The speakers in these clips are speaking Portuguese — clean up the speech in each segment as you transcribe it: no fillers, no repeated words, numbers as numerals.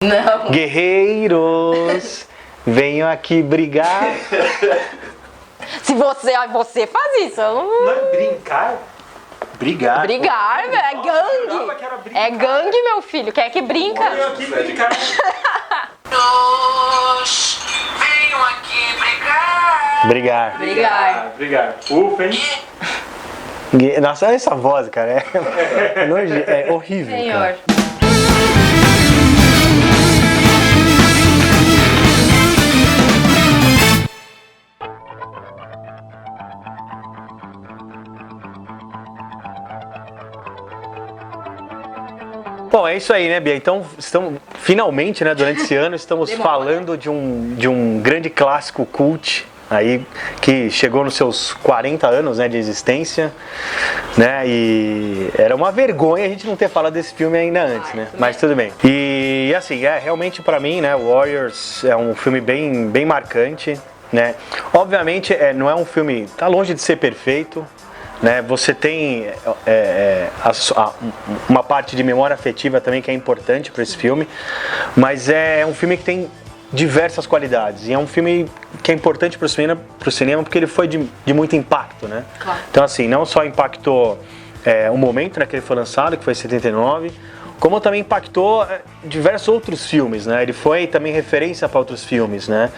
Não. Guerreiros, venham aqui brigar. Se você faz isso, eu não... Não é brincar? Brigar. Brigar, velho, é gangue. É gangue, meu filho. Quem é que brinca? Venham aqui brincar. Venham aqui brigar. Brigar. Brigar. Ufa, hein? Nossa, olha essa voz, cara. É horrível. Senhor. Cara. Bom, é isso aí, né, Bia? Então, finalmente, né, durante esse ano, estamos falando de um grande clássico cult aí, que chegou nos seus 40 anos, né, de existência, né, e era uma vergonha a gente não ter falado desse filme ainda antes, né, mas tudo bem. E assim, realmente pra mim, né, Warriors é um filme bem marcante, né, obviamente não é um filme, tá longe de ser perfeito, né, você tem uma parte de memória afetiva também que é importante para esse filme, mas é um filme que tem diversas qualidades e é um filme que é importante para o cinema porque ele foi de muito impacto, né? Claro. Então assim, não só impactou o momento, né, que ele foi lançado, que foi em 79, como também impactou diversos outros filmes, né? Ele foi também referência para outros filmes, né?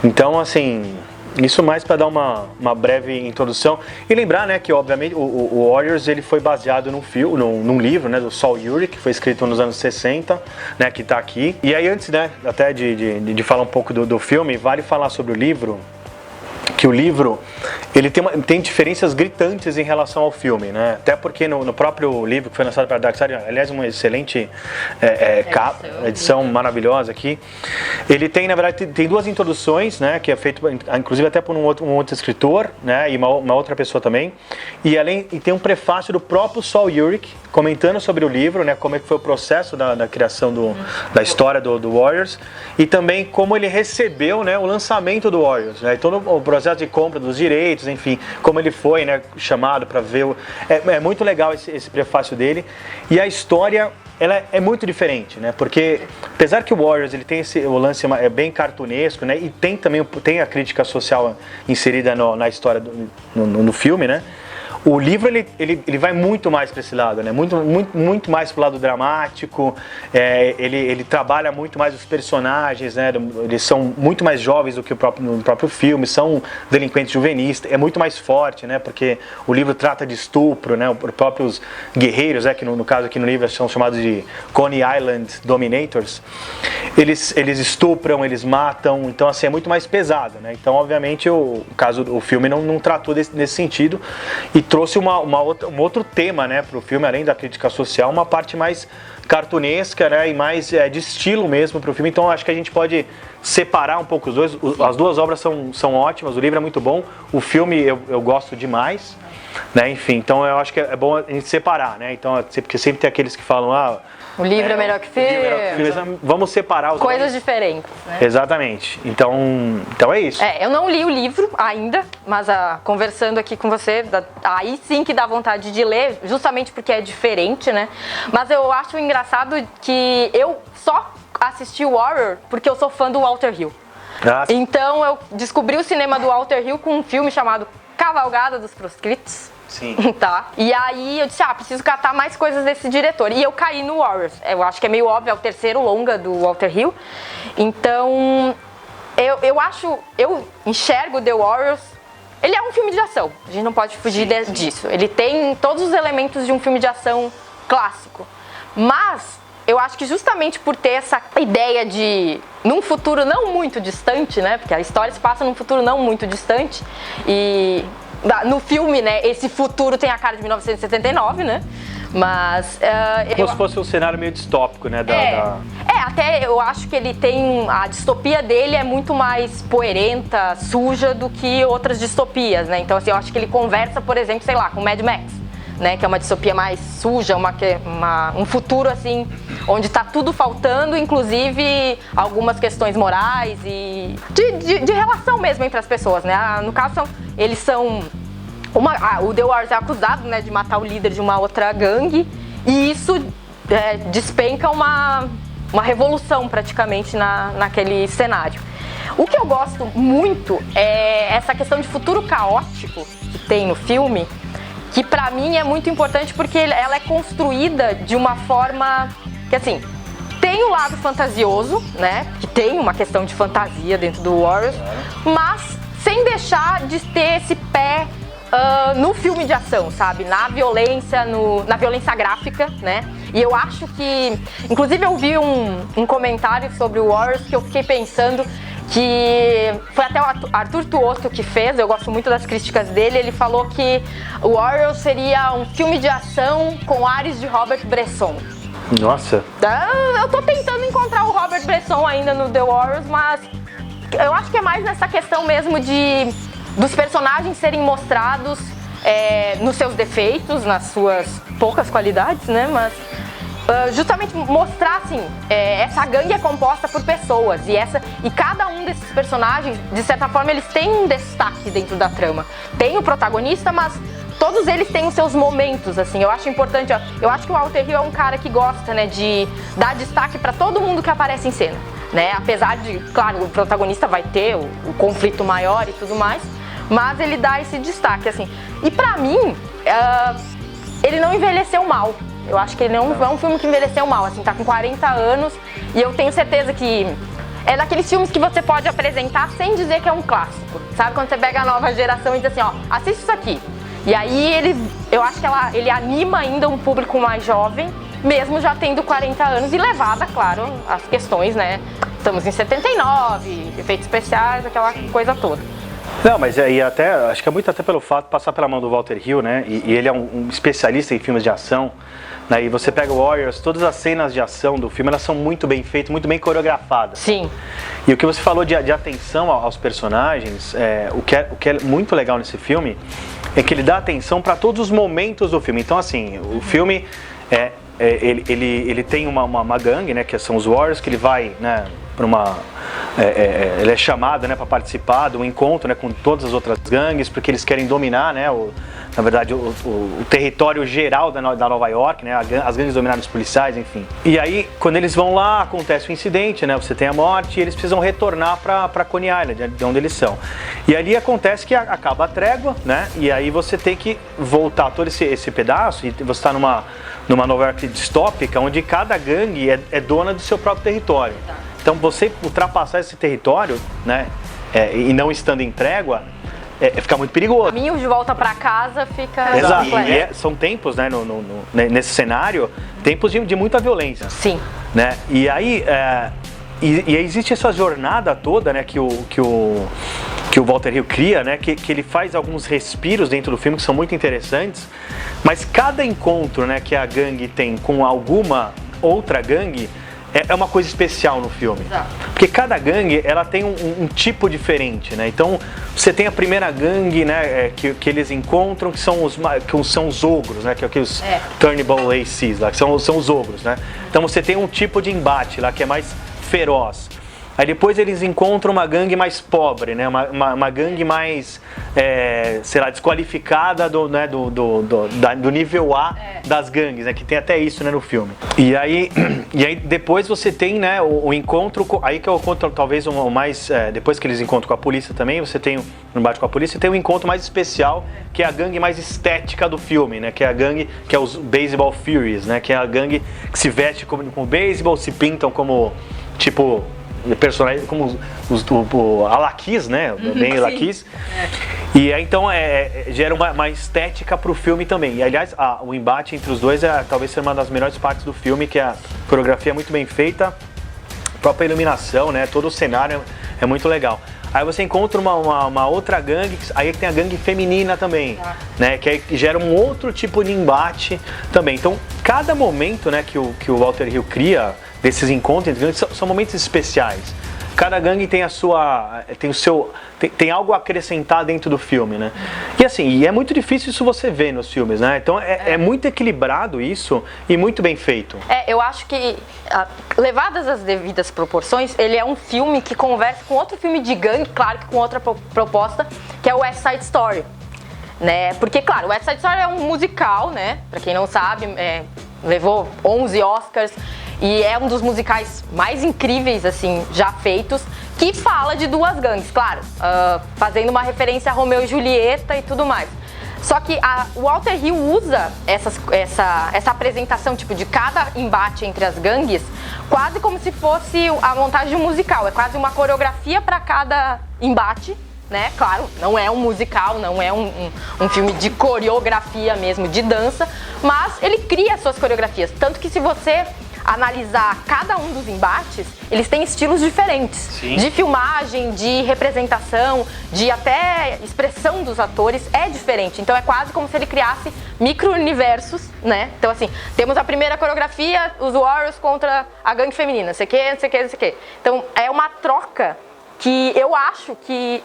Então assim, isso mais para dar uma breve introdução e lembrar, né, que obviamente o Warriors ele foi baseado num livro, né, do Saul Urich, que foi escrito nos anos 60, né, que está aqui. E aí antes, né, até de falar um pouco do filme, vale falar sobre o livro, que o livro ele tem diferenças gritantes em relação ao filme, né? Até porque no próprio livro que foi lançado para Dark Side, aliás, uma excelente edição maravilhosa aqui. Ele tem, na verdade, tem duas introduções, né? Que é feito, inclusive, até por um outro escritor, né? E uma outra pessoa também. E tem um prefácio do próprio Saul Urich comentando sobre o livro, né? Como é que foi o processo da criação da história do Warriors e também como ele recebeu, né, o lançamento do Warriors, né? Todo o processo de compra dos direitos, enfim, como ele foi, né, chamado para ver. É muito legal esse prefácio dele. E a história, ela é muito diferente, né? Porque apesar que o Warriors ele tem o lance bem cartunesco, né? E tem a crítica social inserida na história no filme, né? O livro ele vai muito mais para esse lado, né? Muito mais pro lado dramático. Ele trabalha muito mais os personagens, né? Eles são muito mais jovens do que no próprio filme, são delinquentes juvenis. É muito mais forte, né? Porque o livro trata de estupro, né? Os próprios guerreiros, que no caso aqui no livro são chamados de Coney Island Dominators. Eles estupram, eles matam. Então assim é muito mais pesado, né? Então obviamente o filme não tratou nesse sentido e trouxe um outro tema, né, para o filme, além da crítica social, uma parte mais cartunesca, né, e mais de estilo mesmo para o filme. Então acho que a gente pode separar um pouco os dois. As duas obras são ótimas, o livro é muito bom, o filme eu gosto demais, né, enfim, então eu acho que é bom a gente separar, né, então, porque sempre tem aqueles que falam, o livro é melhor que o filme. Vamos separar os coisas diferentes, né? Exatamente. Então é isso. Eu não li o livro ainda, mas conversando aqui com você, aí sim que dá vontade de ler, justamente porque é diferente, né? Mas eu acho engraçado que eu só assisti o Warrior porque eu sou fã do Walter Hill. Então eu descobri o cinema do Walter Hill com um filme chamado Cavalgada dos Proscritos. Sim. Tá? E aí eu disse, preciso catar mais coisas desse diretor. E eu caí no Warriors. Eu acho que é meio óbvio, é o terceiro longa do Walter Hill. Então, eu enxergo The Warriors. Ele é um filme de ação. A gente não pode fugir disso. Ele tem todos os elementos de um filme de ação clássico. Mas eu acho que justamente por ter essa ideia de num futuro não muito distante, né? Porque a história se passa num futuro não muito distante. E no filme, né, esse futuro tem a cara de 1979, né? Mas como se fosse um cenário meio distópico, né? Até eu acho que ele tem a distopia dele é muito mais poerenta, suja do que outras distopias, né? Então assim, eu acho que ele conversa, por exemplo, sei lá, com Mad Max, né? Que é uma distopia mais suja, um futuro assim onde tá tudo faltando, inclusive algumas questões morais e de relação mesmo entre as pessoas, né? No caso eles são o The Warriors é acusado, né, de matar o líder de uma outra gangue e isso despenca uma revolução praticamente naquele cenário. O que eu gosto muito é essa questão de futuro caótico que tem no filme, que pra mim é muito importante porque ela é construída de uma forma que, assim, tem o lado fantasioso, né, que tem uma questão de fantasia dentro do Warriors, mas sem deixar de ter esse pé no filme de ação, sabe? Na violência, na violência gráfica, né? E eu acho que... Inclusive eu vi um comentário sobre o Warriors que eu fiquei pensando que... Foi até o Arthur Tuoto que fez, eu gosto muito das críticas dele. Ele falou que o Warriors seria um filme de ação com ares de Robert Bresson. Nossa! Eu tô tentando encontrar o Robert Bresson ainda no The Warriors, mas eu acho que é mais nessa questão mesmo dos personagens serem mostrados nos seus defeitos, nas suas poucas qualidades, né? Mas justamente mostrar, assim, essa gangue é composta por pessoas e cada um desses personagens, de certa forma, eles têm um destaque dentro da trama. Tem o protagonista, mas todos eles têm os seus momentos, assim. Eu acho importante, eu acho que o Walter Hill é um cara que gosta, né, de dar destaque para todo mundo que aparece em cena, né? Apesar de, claro, o protagonista vai ter o conflito maior e tudo mais, mas ele dá esse destaque, assim. E pra mim, ele não envelheceu mal. Eu acho que ele não é um filme que envelheceu mal, assim, tá com 40 anos e eu tenho certeza que é daqueles filmes que você pode apresentar sem dizer que é um clássico. Sabe quando você pega a nova geração e diz assim, ó, assiste isso aqui. E aí eu acho que ele anima ainda um público mais jovem, mesmo já tendo 40 anos e levada, claro, as questões, né? Estamos em 79, efeitos especiais, aquela coisa toda. Não, mas aí acho que é muito até pelo fato de passar pela mão do Walter Hill, né? E ele é um especialista em filmes de ação, né? E você pega o Warriors, todas as cenas de ação do filme, elas são muito bem feitas, muito bem coreografadas. Sim. E o que você falou de atenção aos personagens, o que é muito legal nesse filme é que ele dá atenção para todos os momentos do filme. Então, assim, o filme ele tem uma gangue, né? Que são os Warriors, que ele vai, né? Ele é chamado, né, para participar de um encontro, né, com todas as outras gangues, porque eles querem dominar, né, na verdade, o território geral da Nova York, né, as gangues dominaram os policiais, enfim. E aí, quando eles vão lá, acontece o incidente, né, você tem a morte e eles precisam retornar para Coney Island, de onde eles são. E ali acontece que acaba a trégua, né, e aí você tem que voltar todo esse pedaço e você está numa Nova York distópica, onde cada gangue é dona do seu próprio território. Então, você ultrapassar esse território, né, e não estando em trégua, fica muito perigoso. O caminho de volta para casa fica... Exato, são tempos, né, nesse cenário, tempos de muita violência. Sim. Né? E aí, e existe essa jornada toda, né, que o Walter Hill cria, né, que ele faz alguns respiros dentro do filme que são muito interessantes, mas cada encontro, né, que a gangue tem com alguma outra gangue, é uma coisa especial no filme. Exato. Porque cada gangue, ela tem um tipo diferente, né? Então, você tem a primeira gangue, né, que eles encontram, que são os ogros, né? Que é aqueles Turnbull ACs lá, que são os ogros, né? Então, você tem um tipo de embate lá, que é mais feroz. Aí depois eles encontram uma gangue mais pobre, né? Uma gangue mais, sei lá, desqualificada do nível A das gangues, né? Que tem até isso, né, no filme. E aí depois você tem, né, o encontro, aí que é o encontro talvez o mais, depois que eles encontram com a polícia também, você tem um embate com a polícia, tem um encontro mais especial, que é a gangue mais estética do filme, né? Que é a gangue, que é os Baseball Furies, né? Que é a gangue que se veste como beisebol, se pintam como, tipo... personagens como o Alaquis, né? Bem Alaquis. E aí, então gera uma estética pro filme também. E aliás, o embate entre os dois talvez seja uma das melhores partes do filme, que a coreografia é muito bem feita, a própria iluminação, né? Todo o cenário é muito legal. Aí você encontra uma outra gangue, aí tem a gangue feminina também, né? Que aí gera um outro tipo de embate também. Então, cada momento, né, que o Walter Hill cria desses encontros entre gangues são momentos especiais. Cada gangue tem tem algo a acrescentar dentro do filme, né? E assim, é muito difícil isso você ver nos filmes, né? Então é muito equilibrado isso e muito bem feito. Eu acho que, levadas as devidas proporções, ele é um filme que conversa com outro filme de gangue, claro que com outra proposta, que é o West Side Story, né? Porque, claro, o West Side Story é um musical, né? Pra quem não sabe, levou 11 Oscars. E é um dos musicais mais incríveis, assim, já feitos, que fala de duas gangues, claro, fazendo uma referência a Romeu e Julieta e tudo mais. Só que o Walter Hill usa essa apresentação, tipo, de cada embate entre as gangues, quase como se fosse a montagem de um musical. É quase uma coreografia para cada embate, né? Claro, não é um musical, não é um filme de coreografia mesmo, de dança, mas ele cria suas coreografias. Tanto que se você analisar cada um dos embates, eles têm estilos diferentes. Sim. De filmagem, de representação, de até expressão dos atores, é diferente. Então é quase como se ele criasse micro-universos, né? Então assim, temos a primeira coreografia, os Warriors contra a gangue feminina, não sei o que, não sei o que, não sei o que. Então é uma troca que eu acho que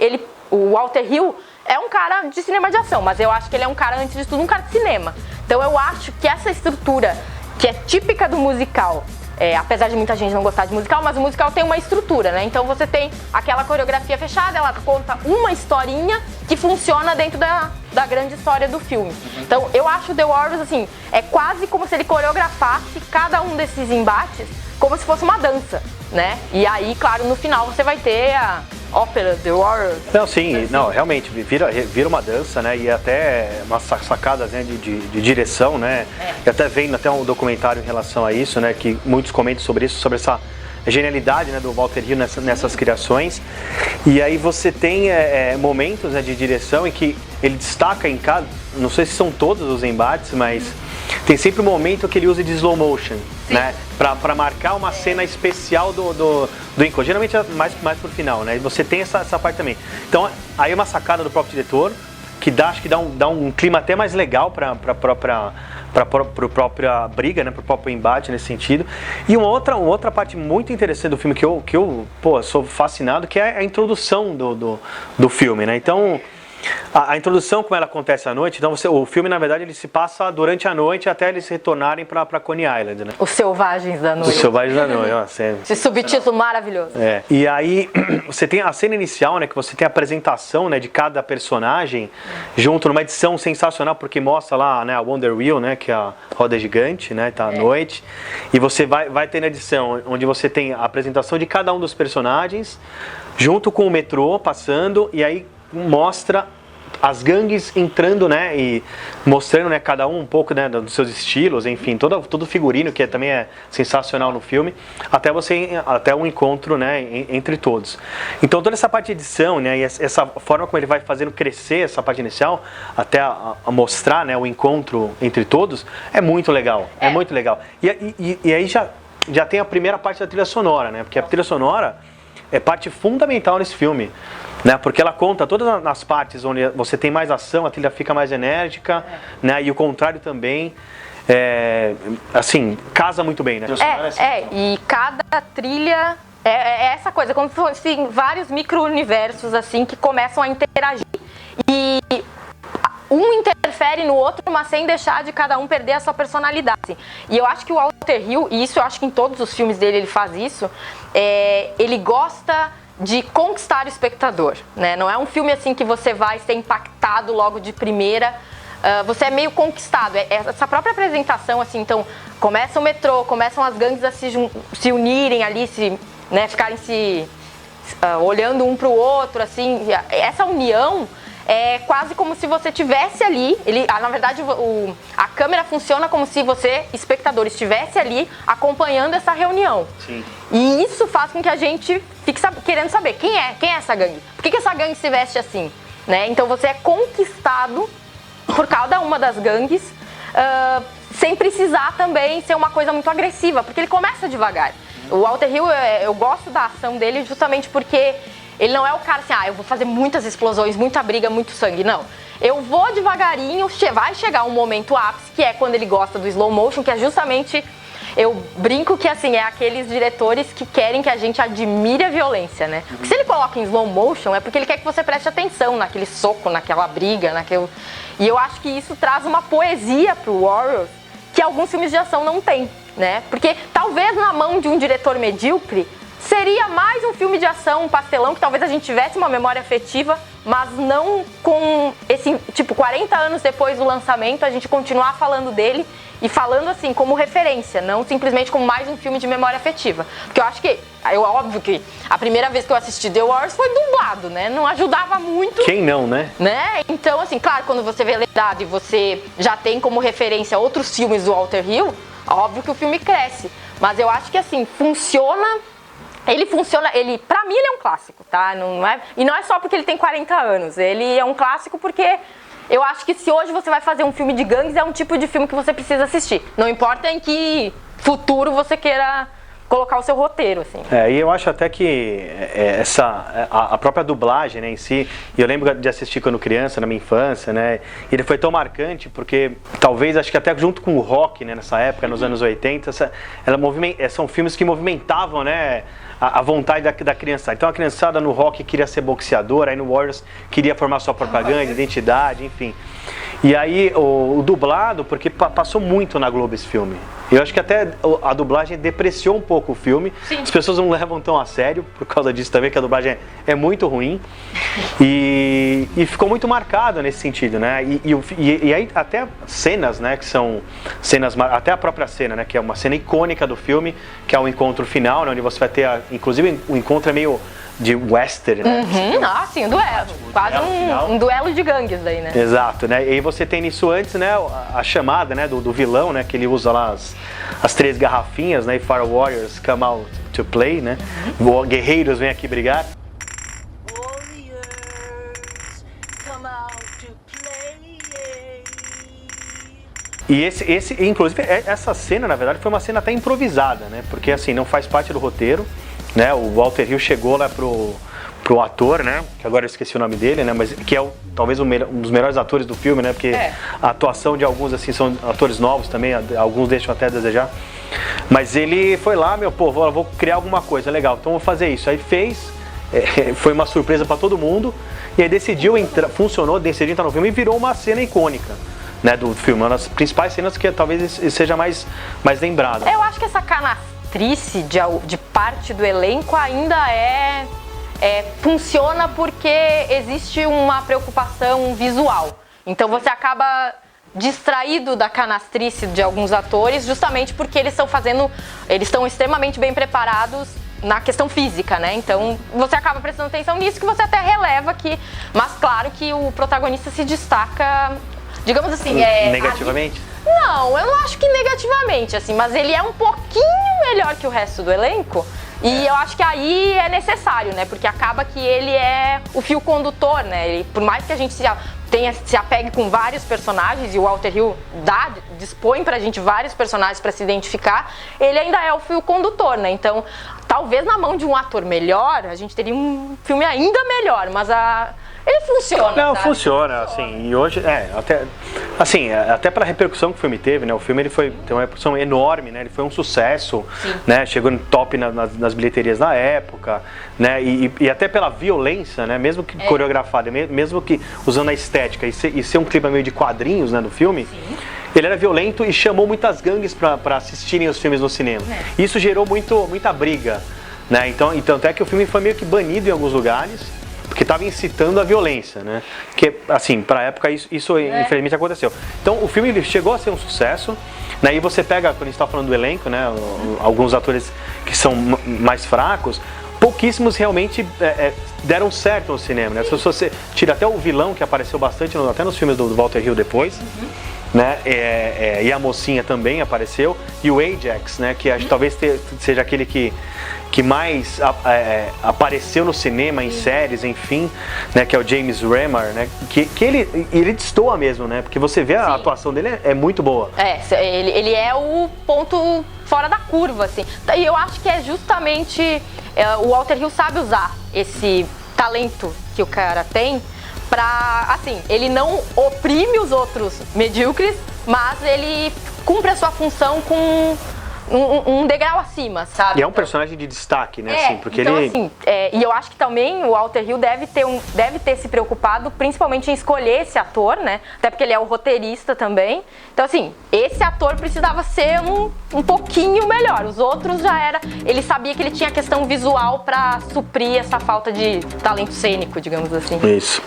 o Walter Hill é um cara de cinema de ação, mas eu acho que ele é um cara, antes de tudo, um cara de cinema. Então eu acho que essa estrutura que é típica do musical, apesar de muita gente não gostar de musical, mas o musical tem uma estrutura, né? Então você tem aquela coreografia fechada, ela conta uma historinha que funciona dentro da grande história do filme. Então eu acho The Warriors, assim, é quase como se ele coreografasse cada um desses embates como se fosse uma dança, né? E aí, claro, no final você vai ter a ópera The Warriors. Não, sim, não, realmente, vira uma dança, né? E até umas sacadas, né, de direção, né? E até vendo até um documentário em relação a isso, né? Que muitos comentam sobre isso, sobre essa genialidade, né, do Walter Hill nessas criações. E aí você tem momentos, né, de direção em que ele destaca em cada, não sei se são todos os embates, mas tem sempre um momento que ele usa de slow motion, né? Pra marcar uma cena especial do encontro. Geralmente é mais pro final, né? E você tem essa parte também. Então, aí é uma sacada do próprio diretor, que acho que dá um clima até mais legal pra própria briga, né? Pro próprio embate nesse sentido. E uma outra parte muito interessante do filme que eu sou fascinado, que é a introdução do filme, né? Então, a introdução, como ela acontece à noite, então o filme, na verdade, ele se passa durante a noite até eles retornarem para Coney Island, né? Os Selvagens da Noite. Os Selvagens da Noite, ó. Esse subtítulo maravilhoso. E aí, você tem a cena inicial, né, que você tem a apresentação, né, de cada personagem, junto numa edição sensacional, porque mostra lá, né, a Wonder Wheel, né, que é a roda gigante, né, tá à noite, e você vai ter na edição, onde você tem a apresentação de cada um dos personagens, junto com o metrô passando, e aí mostra as gangues entrando, né, e mostrando, né, cada um pouco, né, dos seus estilos, enfim, todo o figurino, que também é sensacional no filme, até um encontro, né, entre todos. Então toda essa parte de edição, né, e essa forma como ele vai fazendo crescer essa parte inicial, até a mostrar, né, o encontro entre todos, é muito legal, é muito legal. E aí já tem a primeira parte da trilha sonora, né, porque a trilha sonora é parte fundamental nesse filme, né? Porque ela conta todas as partes onde você tem mais ação, a trilha fica mais enérgica, né? E o contrário também, assim, casa muito bem, né? E cada trilha é essa coisa, como se fossem vários micro-universos, assim, que começam a interagir. E um interfere no outro, mas sem deixar de cada um perder a sua personalidade. E eu acho que o Walter Hill, e isso eu acho que em todos os filmes dele ele faz isso, ele gosta de conquistar o espectador, né? Não é um filme assim que você vai ser impactado logo de primeira, você é meio conquistado. Essa própria apresentação, assim, então, começa o metrô, começam as gangues a se unirem ali, né, ficarem olhando um pro outro, assim, essa união é quase como se você tivesse ali, na verdade a câmera funciona como se você, espectador, estivesse ali acompanhando essa reunião. Sim. E isso faz com que a gente fique querendo saber quem é essa gangue, por que essa gangue se veste assim, né? Então você é conquistado por cada uma das gangues, sem precisar também ser uma coisa muito agressiva, porque ele começa devagar. O Walter Hill, eu gosto da ação dele justamente porque ele não é o cara assim, eu vou fazer muitas explosões, muita briga, muito sangue. Não. Eu vou devagarinho, vai chegar um momento ápice, que é quando ele gosta do slow motion, que é justamente, eu brinco que assim, é aqueles diretores que querem que a gente admire a violência, né? Porque se ele coloca em slow motion, é porque ele quer que você preste atenção naquele soco, naquela briga, E eu acho que isso traz uma poesia pro Warriors que alguns filmes de ação não têm, né? Porque talvez na mão de um diretor medíocre, seria mais um filme de ação, um pastelão, que talvez a gente tivesse uma memória afetiva, mas não com esse, tipo, 40 anos depois do lançamento, a gente continuar falando dele e falando assim, como referência, não simplesmente como mais um filme de memória afetiva. Porque eu acho que, óbvio que a primeira vez que eu assisti The Warriors foi dublado, né? Não ajudava muito. Quem não, né? Então, assim, claro, quando você vê legendado e você já tem como referência outros filmes do Walter Hill, óbvio que o filme cresce. Mas eu acho que, assim, pra mim ele é um clássico, tá? E não é só porque ele tem 40 anos, ele é um clássico porque eu acho que se hoje você vai fazer um filme de gangues, é um tipo de filme que você precisa assistir. Não importa em que futuro você queira colocar o seu roteiro, assim. E eu acho até que a própria dublagem, né, em si, e eu lembro de assistir quando criança, na minha infância, né, e ele foi tão marcante porque talvez, acho que até junto com o rock, né, nessa época, nos anos 80, são filmes que movimentavam, né, a vontade da criançada. Então a criançada no rock queria ser boxeadora, aí no Warriors queria formar sua propaganda, identidade, enfim. E aí o dublado, porque passou muito na Globo esse filme. Eu acho que até a dublagem depreciou um pouco o filme. Sim. As pessoas não levam tão a sério por causa disso também, que a dublagem é muito ruim. E ficou muito marcado nesse sentido, né? E aí até cenas, né, que são cenas, até a própria cena, né, que é uma cena icônica do filme, que é o encontro final, né, onde você vai ter, inclusive o encontro é meio de western, né? Sim, um duelo. Quase um duelo de gangues aí, né? Exato, né? E aí você tem nisso antes, né, a chamada, né, do vilão, né, que ele usa lá as 3 garrafinhas, né, e Fire Warriors come out to play, né? Guerreiros vêm aqui brigar. Warriors come out to play. E inclusive, essa cena, na verdade, foi uma cena até improvisada, né? Porque, assim, não faz parte do roteiro, né? O Walter Hill chegou lá pro ator, né? Que agora eu esqueci o nome dele, né? Mas que é talvez um dos melhores atores do filme, né? Porque a atuação de alguns, assim, são atores novos também, alguns deixam até a desejar. Mas ele foi lá, vou criar alguma coisa, legal, então vou fazer isso. Aí fez, foi uma surpresa para todo mundo, e aí decidiu entrar no filme e virou uma cena icônica, né, do filme, uma das principais cenas que talvez seja mais lembrada. Eu acho que essa canastrice de parte do elenco ainda funciona porque existe uma preocupação visual. Então você acaba distraído da canastrice de alguns atores justamente porque eles estão extremamente bem preparados na questão física, né? Então você acaba prestando atenção nisso, que você até releva mas claro que o protagonista se destaca, digamos assim, negativamente? Não, eu não acho que negativamente, assim, mas ele é um pouquinho melhor que o resto do elenco. E eu acho que aí é necessário, né? Porque acaba que ele é o fio condutor, né? Por mais que a gente se apegue com vários personagens, e o Walter Hill dispõe pra gente vários personagens pra se identificar, ele ainda é o fio condutor, né? Então, talvez na mão de um ator melhor, a gente teria um filme ainda melhor, mas ele funciona. Não, sabe? funciona, assim, e hoje, até pela repercussão que o filme teve, né, o filme tem uma repercussão enorme, né, ele foi um sucesso, né, chegou no top nas bilheterias na época, né, e até pela violência, né, mesmo que coreografada, mesmo que usando a estética e ser um clima meio de quadrinhos, né, do filme, ele era violento e chamou muitas gangues para assistirem os filmes no cinema. Isso gerou muita briga, né, então até que o filme foi meio que banido em alguns lugares, porque estava incitando a violência, né? Que, assim, para a época isso infelizmente aconteceu. Então o filme ele chegou a ser um sucesso, né? E você pega, quando a gente está falando do elenco, né? Alguns atores que são mais fracos, pouquíssimos realmente deram certo no cinema, né? Se você tira até o vilão, que apareceu bastante até nos filmes do Walter Hill depois, né? E a mocinha também apareceu, e o Ajax, né? Que acho que talvez seja aquele que mais apareceu no cinema, em séries, enfim, né, que é o James Remar, né, que ele destoa mesmo, né, porque você vê a atuação dele é muito boa. Ele é o ponto fora da curva, assim, e eu acho que é justamente, o Walter Hill sabe usar esse talento que o cara tem pra, assim, ele não oprime os outros medíocres, mas ele cumpre a sua função com um degrau acima, sabe? E é um personagem de destaque, né? Assim, porque então, ele... assim, e eu acho que também o Walter Hill deve ter se preocupado principalmente em escolher esse ator, né? Até porque ele é o roteirista também. Então, assim, esse ator precisava ser um pouquinho melhor. Os outros já era... Ele sabia que ele tinha a questão visual pra suprir essa falta de talento cênico, digamos assim. Isso.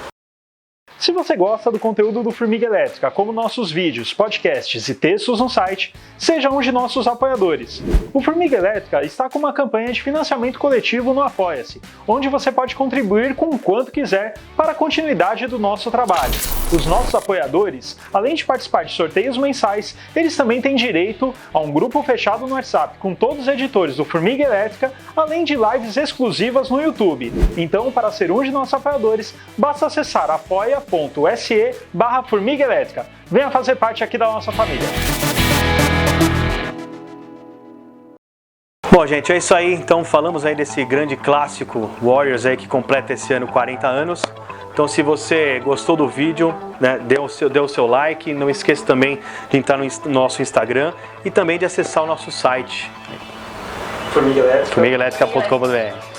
Se você gosta do conteúdo do Formiga Elétrica, como nossos vídeos, podcasts e textos no site, seja um de nossos apoiadores. O Formiga Elétrica está com uma campanha de financiamento coletivo no Apoia-se, onde você pode contribuir com o quanto quiser para a continuidade do nosso trabalho. Os nossos apoiadores, além de participar de sorteios mensais, eles também têm direito a um grupo fechado no WhatsApp com todos os editores do Formiga Elétrica, além de lives exclusivas no YouTube. Então, para ser um de nossos apoiadores, basta acessar apoia.se/Formiga Elétrica. Venha fazer parte aqui da nossa família. Bom, gente, é isso aí. Então, falamos aí desse grande clássico Warriors aí que completa esse ano 40 anos. Então, se você gostou do vídeo, né, dê o seu like. Não esqueça também de entrar no nosso Instagram e também de acessar o nosso site, formigaelétrica.com.br.